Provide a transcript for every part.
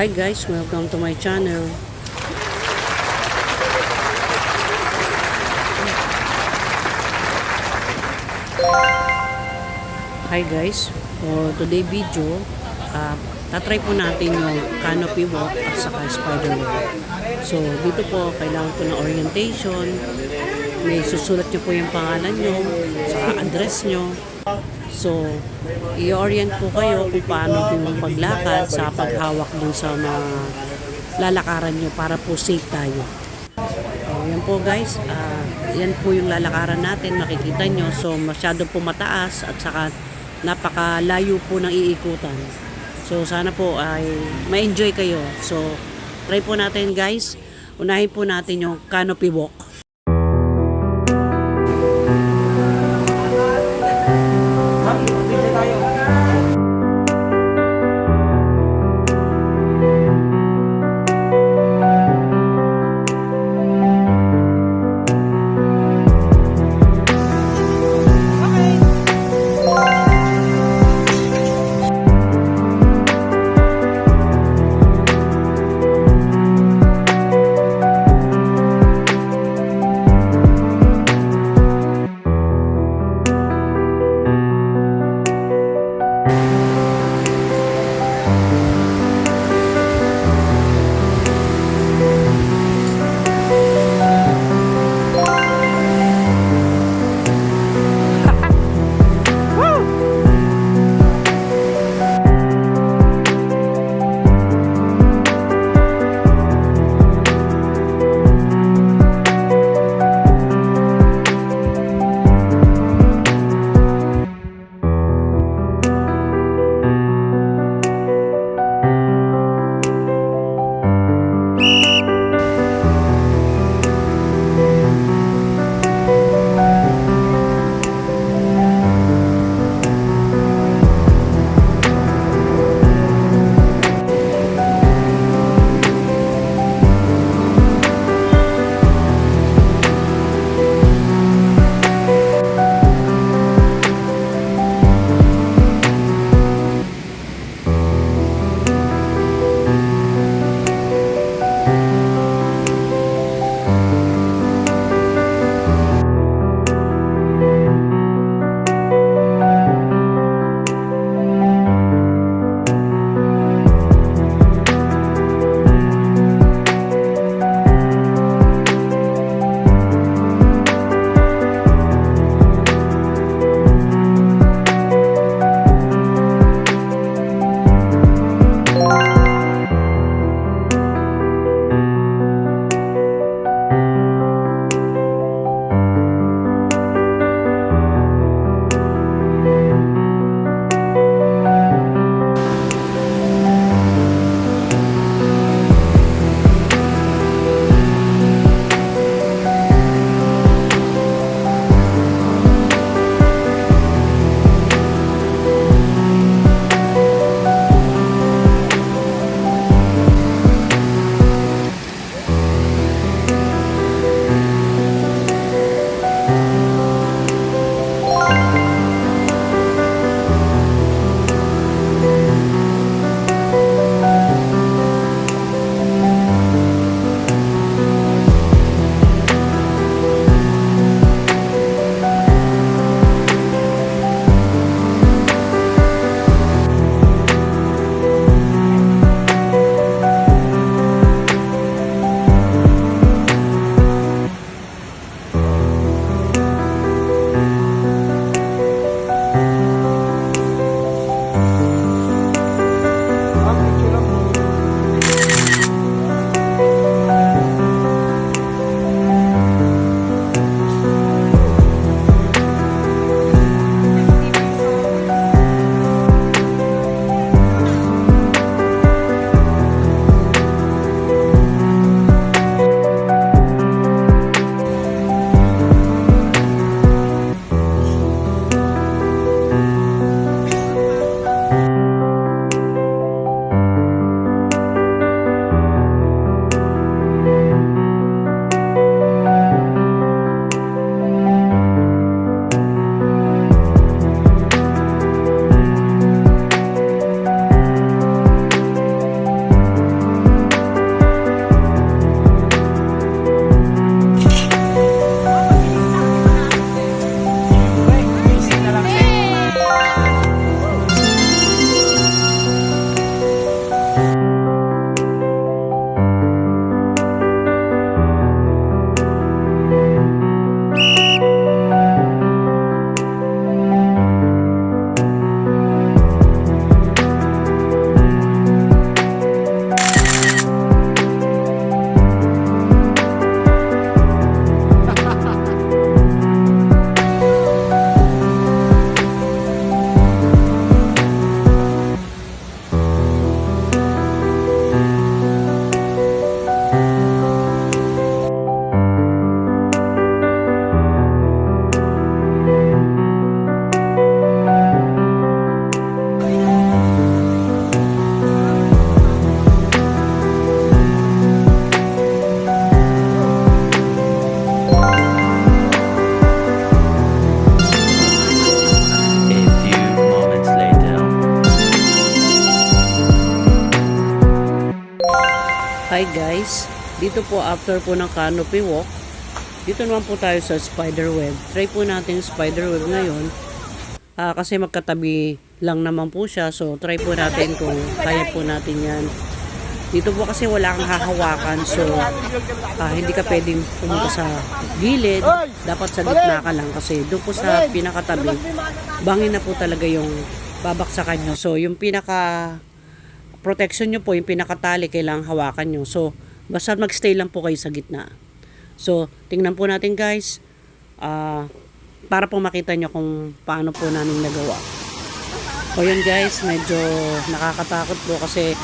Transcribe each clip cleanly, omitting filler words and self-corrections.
Hi guys, welcome to my channel. Hi guys, for today video, tatry po natin yung canopy walk at saka spider walk. So dito po, kailangan po ng orientation. May susulat nyo po yung pangalan nyo, saka address nyo. So, i-orient po kayo kung paano yung paglakad sa paghawak dun sa mga lalakaran nyo para po safe tayo. Yan po guys, yan po yung lalakaran natin, makikita nyo. So, masyado po mataas at saka napakalayo po ng iikutan. So, sana po ay ma-enjoy kayo. So, try po natin guys. Unahin po natin yung canopy walk. Hi guys, dito po after po ng canopy walk, dito naman po tayo sa spider web. Try po natin yung spider web ngayon. Kasi magkatabi lang naman po siya, so try po natin kung kaya po natin yan. Dito po kasi wala kang hahawakan, so hindi ka pwedeng pumunta sa gilid, dapat sa gitna ka lang kasi doon po sa pinakatabi, bangin na po talaga yung babaksakan nyo. So yung pinaka protection nyo po, yung pinakatali, kailangang hawakan nyo. So basta magstay lang po kayo sa gitna. So tingnan po natin guys, para po makita nyo kung paano po namin nagawa. O yun guys, medyo nakakatakot po kasi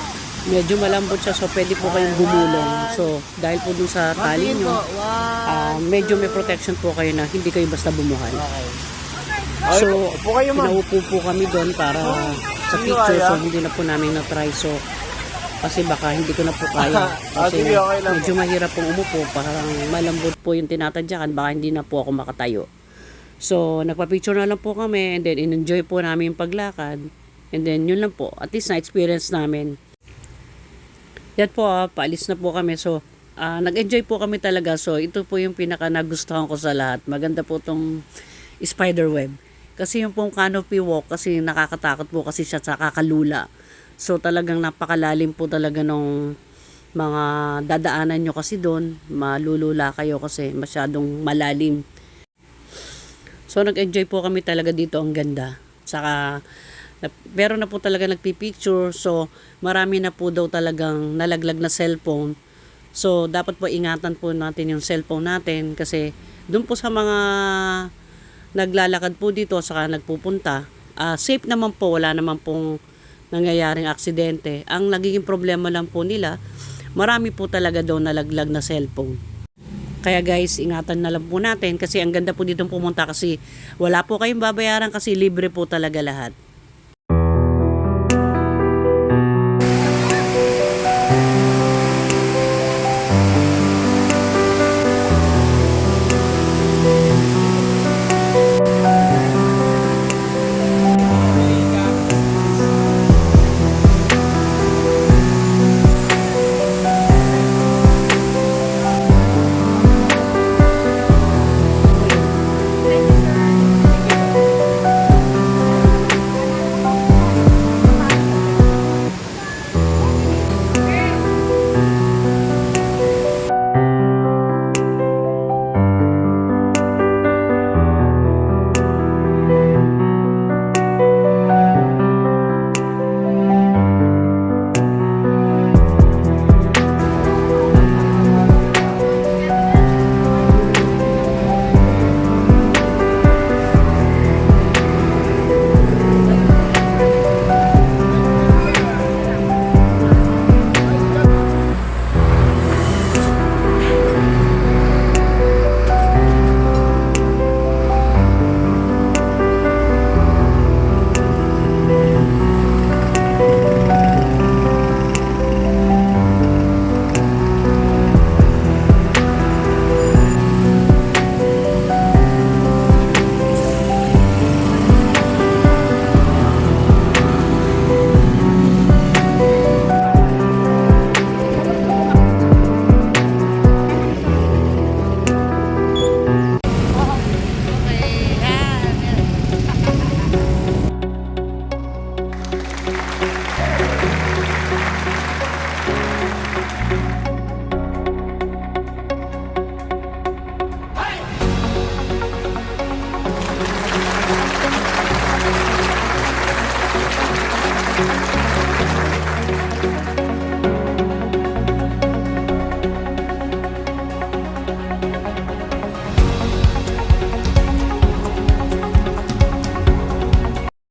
medyo malambot siya, so pwede po kayong gumulong. So dahil po dun sa tali nyo, medyo may protection po kayo na hindi kayo basta bumuhay. So pinaupo po kami doon para sa picture, so hindi na po namin na-try. So kasi baka hindi ko na po kaya kasi medyo mahirap pong umupo, parang malambot po yung tinatadyakan, baka hindi na po ako makatayo. So nagpa-picture na lang po kami, and then in-enjoy po namin yung paglakad, and then yun lang po, at least na-experience namin. Yan po, paalis na po kami. So nag-enjoy po kami talaga. So ito po yung pinaka nagustuhan ko sa lahat. Maganda po tong spider web. Kasi yung pong canopy walk, kasi nakakatakot po kasi siya sa kakalula. So talagang napakalalim po talaga nung mga dadaanan nyo kasi doon. Malulula kayo kasi masyadong malalim. So nag-enjoy po kami talaga dito, ang ganda. Saka pero na po talaga nagpipicture. So marami na po daw talagang nalaglag na cellphone. So dapat po ingatan po natin yung cellphone natin kasi doon po sa mga naglalakad po dito saka nagpupunta, safe naman po, wala naman pong nangyayaring aksidente. Ang nagiging problema lang po nila, marami po talaga daw nalaglag na cellphone. Kaya guys, ingatan na lang po natin kasi ang ganda po dito pumunta kasi wala po kayong babayaran kasi libre po talaga lahat.